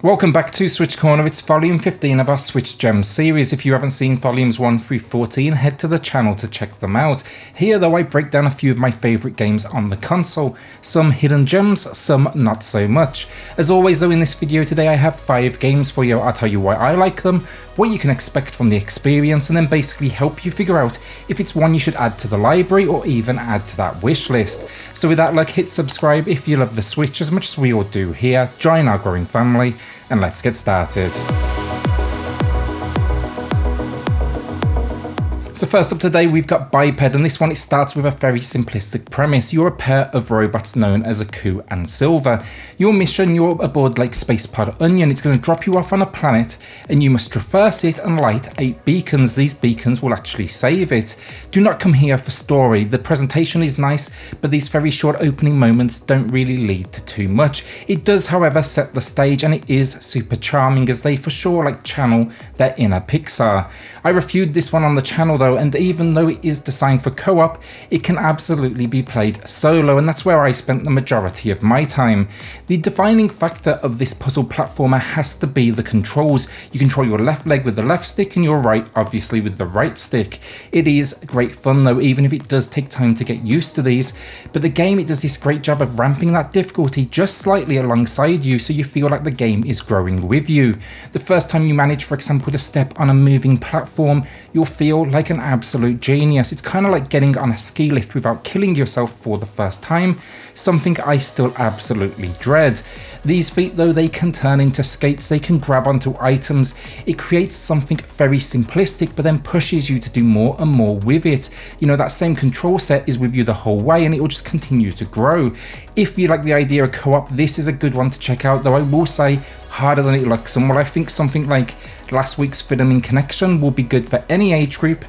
Welcome back to SwitchCorner. It's volume 15 of our Switch Gems series. If you haven't seen volumes 1 through 14, head to the channel to check them out. Here though, I break down a few of my favourite games on the console. Some hidden gems, some not so much. As always though, in this video today I have 5 games for you. I'll tell you why I like them, what you can expect from the experience, and then basically help you figure out if it's one you should add to the library or even add to that wish list. So with that luck, hit subscribe if you love the Switch as much as we all do here, join our growing family, and let's get started. So first up today we've got Biped, and this one, it starts with a very simplistic premise. You're a pair of robots known as Aku and Silver. Your mission, you're aboard like Space Pod Onion. It's going to drop you off on a planet and you must traverse it and light 8 beacons. These beacons will actually save it. Do not come here for story. The presentation is nice, but these very short opening moments don't really lead to too much. It does however set the stage, and it is super charming as they for sure like channel their inner Pixar. I reviewed this one on the channel though, and even though it is designed for co-op, it can absolutely be played solo, and that's where I spent the majority of my time. The defining factor of this puzzle platformer has to be the controls. You control your left leg with the left stick and your right obviously with the right stick. It is great fun though, even if it does take time to get used to these, but the game, it does this great job of ramping that difficulty just slightly alongside you so you feel like the game is growing with you. The first time you manage, for example, to step on a moving platform, you'll feel like an absolute genius. It's kind of like getting on a ski lift without killing yourself for the first time, something I still absolutely dread. These feet though, they can turn into skates, they can grab onto items. It creates something very simplistic but then pushes you to do more and more with it. You know, that same control set is with you the whole way and it will just continue to grow. If you like the idea of co-op, this is a good one to check out, though I will say harder than it looks, and while I think something like last week's Filming Connection will be good for any age group,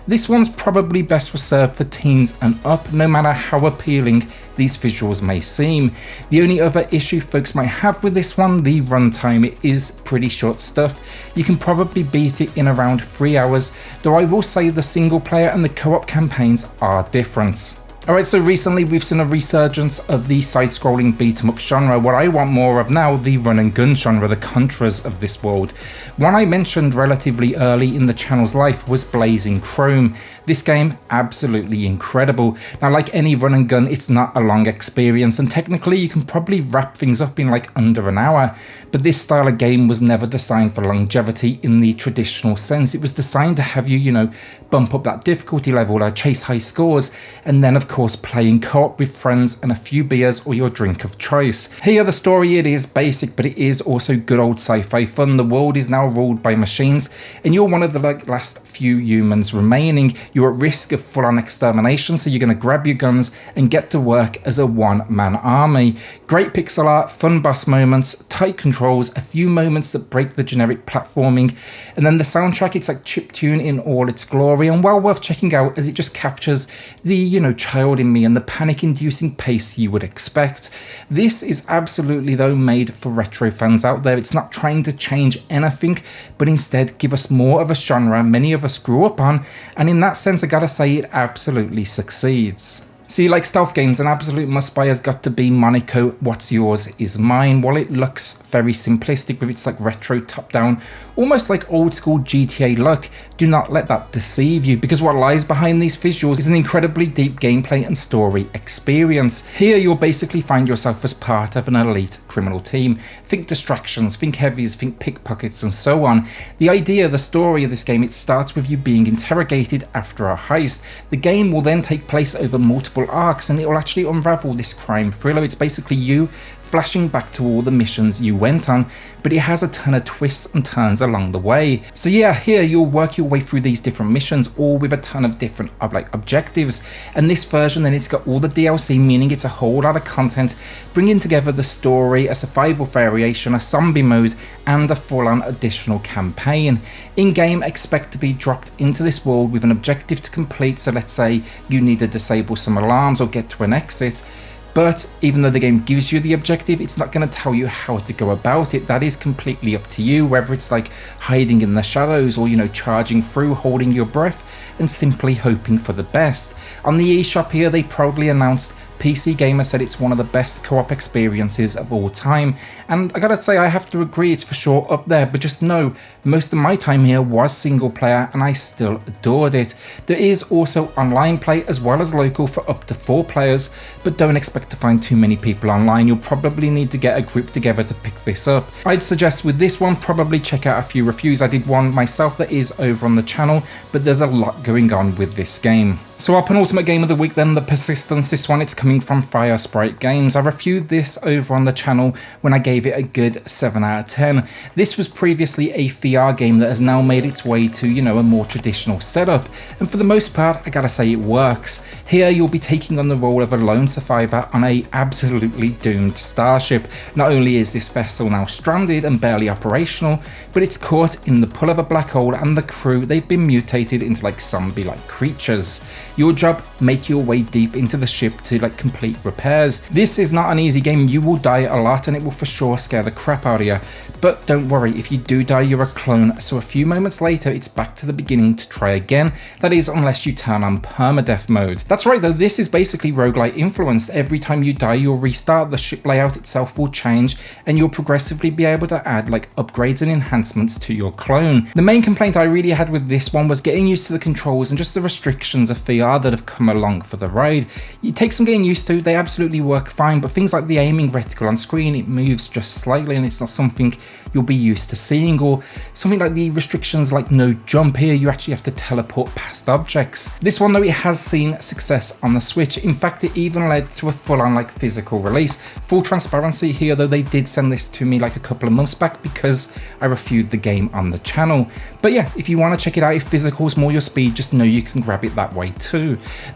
this one's probably best reserved for teens and up, no matter how appealing these visuals may seem. The only other issue folks might have with this one, the runtime. It is pretty short stuff. You can probably beat it in around 3 hours, though I will say the single player and the co-op campaigns are different. Alright, so recently we've seen a resurgence of the side-scrolling beat-em-up genre. What I want more of now, the run-and-gun genre, the Contras of this world. One I mentioned relatively early in the channel's life was Blazing Chrome. This game, absolutely incredible. Now, like any run-and-gun, it's not a long experience, and technically you can probably wrap things up in like under an hour, but this style of game was never designed for longevity in the traditional sense. It was designed to have you, bump up that difficulty level, chase high scores, and then of course playing co-op with friends and a few beers or your drink of choice. Here the story, it is basic, but it is also good old sci-fi fun. The world is now ruled by machines and you're one of the last few humans remaining. You're at risk of full-on extermination, so you're going to grab your guns and get to work as a one-man army. Great pixel art, fun boss moments, tight controls, a few moments that break the generic platforming, and then the soundtrack, it's like chiptune in all its glory and well worth checking out as it just captures the, child in me and the panic-inducing pace you would expect. This is absolutely though made for retro fans out there. It's not trying to change anything, but instead give us more of a genre many of us grew up on, and in that sense I gotta say it absolutely succeeds. See, like stealth games, an absolute must-buy has got to be Monaco, What's Yours Is Mine. While it looks very simplistic with its like retro top-down, almost like old-school GTA look, do not let that deceive you, because what lies behind these visuals is an incredibly deep gameplay and story experience. Here you'll basically find yourself as part of an elite criminal team. Think distractions, think heavies, think pickpockets and so on. The idea, the story of this game, it starts with you being interrogated after a heist. The game will then take place over multiple arcs and it will actually unravel this crime thriller. It's basically you flashing back to all the missions you went on, but it has a ton of twists and turns along the way. So yeah, here you'll work your way through these different missions, all with a ton of different objectives, and this version then it's got all the DLC, meaning it's a whole lot of content, bringing together the story, a survival variation, a zombie mode, and a full-on additional campaign. In-game, expect to be dropped into this world with an objective to complete, so let's say you need to disable some alarms or get to an exit. But even though the game gives you the objective, it's not going to tell you how to go about it. That is completely up to you, whether it's like hiding in the shadows or, charging through, holding your breath and simply hoping for the best. On the eShop here, they proudly announced PC Gamer said it's one of the best co-op experiences of all time, and I gotta say I have to agree, it's for sure up there, but just know most of my time here was single player and I still adored it. There is also online play as well as local for up to 4 players, but don't expect to find too many people online. You'll probably need to get a group together to pick this up. I'd suggest with this one probably check out a few reviews. I did one myself that is over on the channel, but there's a lot going on with this game. So our penultimate game of the week then, The Persistence. This one, it's coming from Fire Sprite Games. I reviewed this over on the channel when I gave it a good 7 out of 10. This was previously a VR game that has now made its way to, you know, a more traditional setup, and for the most part I gotta say it works. Here you'll be taking on the role of a lone survivor on a absolutely doomed starship. Not only is this vessel now stranded and barely operational, but it's caught in the pull of a black hole, and the crew, they've been mutated into like zombie-like creatures. Your job, make your way deep into the ship to like complete repairs. This is not an easy game. You will die a lot and it will for sure scare the crap out of you, but don't worry, if you do die you're a clone, so a few moments later it's back to the beginning to try again. That is, unless you turn on permadeath mode. That's right though, this is basically roguelite influenced. Every time you die you'll restart, the ship layout itself will change, and you'll progressively be able to add like upgrades and enhancements to your clone. The main complaint I really had with this one was getting used to the controls and just the restrictions of VR that have come along for the ride. It takes some getting used to, they absolutely work fine, but things like the aiming reticle on screen, it moves just slightly and it's not something you'll be used to seeing, or something like the restrictions like no jump. Here you actually have to teleport past objects. This one though, it has seen success on the Switch. In fact, it even led to a full-on like physical release. Full transparency here though, they did send this to me like a couple of months back because I reviewed the game on the channel. But yeah, if you want to check it out, if physical's more your speed, just know you can grab it that way too.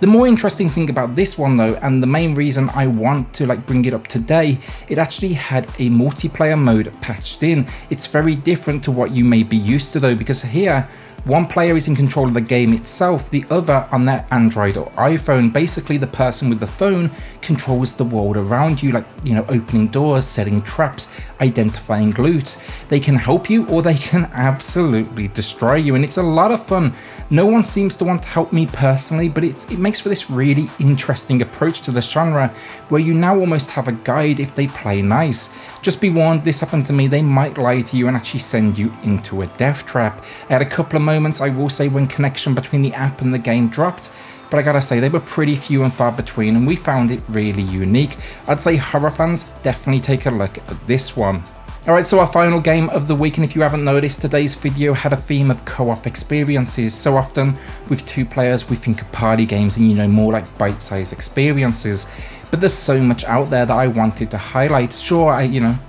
The more interesting thing about this one though, and the main reason I want to like bring it up today, it actually had a multiplayer mode patched in. It's very different to what you may be used to though, because here one player is in control of the game itself, the other on their Android or iPhone. Basically the person with the phone controls the world around you, like, you know, opening doors, setting traps, identifying loot. They can help you or they can absolutely destroy you, and it's a lot of fun. No one seems to want to help me personally, but it makes for this really interesting approach to the genre where you now almost have a guide if they play nice. Just be warned, this happened to me, they might lie to you and actually send you into a death trap. I had a couple of moments, I will say, when connection between the app and the game dropped, but I gotta say they were pretty few and far between, and we found it really unique. I'd say horror fans definitely take a look at this one. Alright, so our final game of the week, and if you haven't noticed, today's video had a theme of co-op experiences. So often with 2 players we think of party games and, you know, more like bite-sized experiences. But there's so much out there that I wanted to highlight. Sure, I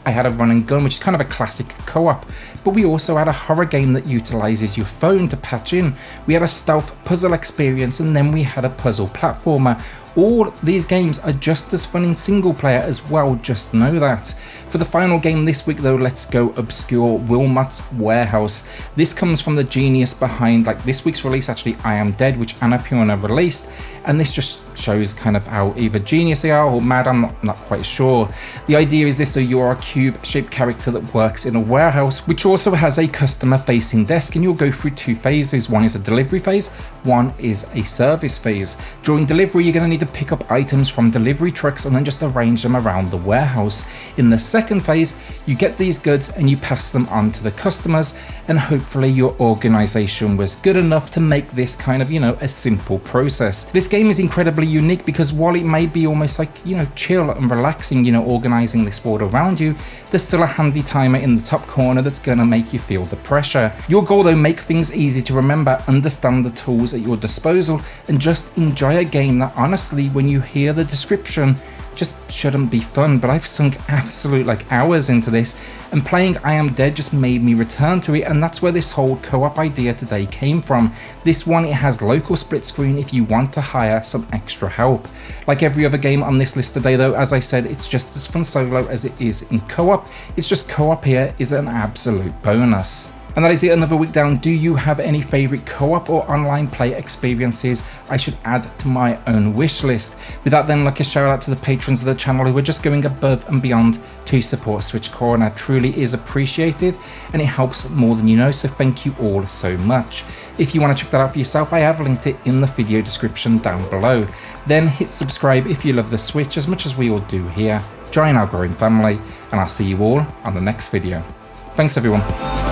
had a run and gun, which is kind of a classic co-op, but we also had a horror game that utilizes your phone to patch in. We had a stealth puzzle experience, and then we had a puzzle platformer. All these games are just as fun in single player as well, just know that. For the final game this week though, let's go obscure, Wilmot's Warehouse. This comes from the genius behind like this week's release, actually, I Am Dead, which Annapurna released, and this just shows kind of how either genius they are or mad, I'm not quite sure. The idea is this, so you are a cube-shaped character that works in a warehouse, which also has a customer-facing desk, and you'll go through 2 phases. One is a delivery phase, one is a service phase. During delivery, you're going to need to pick up items from delivery trucks and then just arrange them around the warehouse. In the second phase, you get these goods and you pass them on to the customers, and hopefully your organization was good enough to make this kind of, you know, a simple process. This game is incredibly unique because while it may be almost like, you know, chill and relaxing, you know, organizing this world around you, there's still a handy timer in the top corner that's going to make you feel the pressure. Your goal though, make things easy to remember, understand the tools at your disposal, and just enjoy a game that honestly, when you hear the description, just shouldn't be fun. But I've sunk absolute like hours into this, and playing I Am Dead just made me return to it, and that's where this whole co-op idea today came from. This one, it has local split screen if you want to hire some extra help. Like every other game on this list today though, as I said, it's just as fun solo as it is in co-op. It's just co-op here is an absolute bonus. And that is it, another week down. Do you have any favourite co-op or online play experiences I should add to my own wish list? With that then, like a shout out to the patrons of the channel who are just going above and beyond to support SwitchCorner. Truly is appreciated and it helps more than you know, so thank you all so much. If you want to check that out for yourself, I have linked it in the video description down below. Then hit subscribe if you love the Switch as much as we all do here. Join our growing family, and I'll see you all on the next video. Thanks everyone.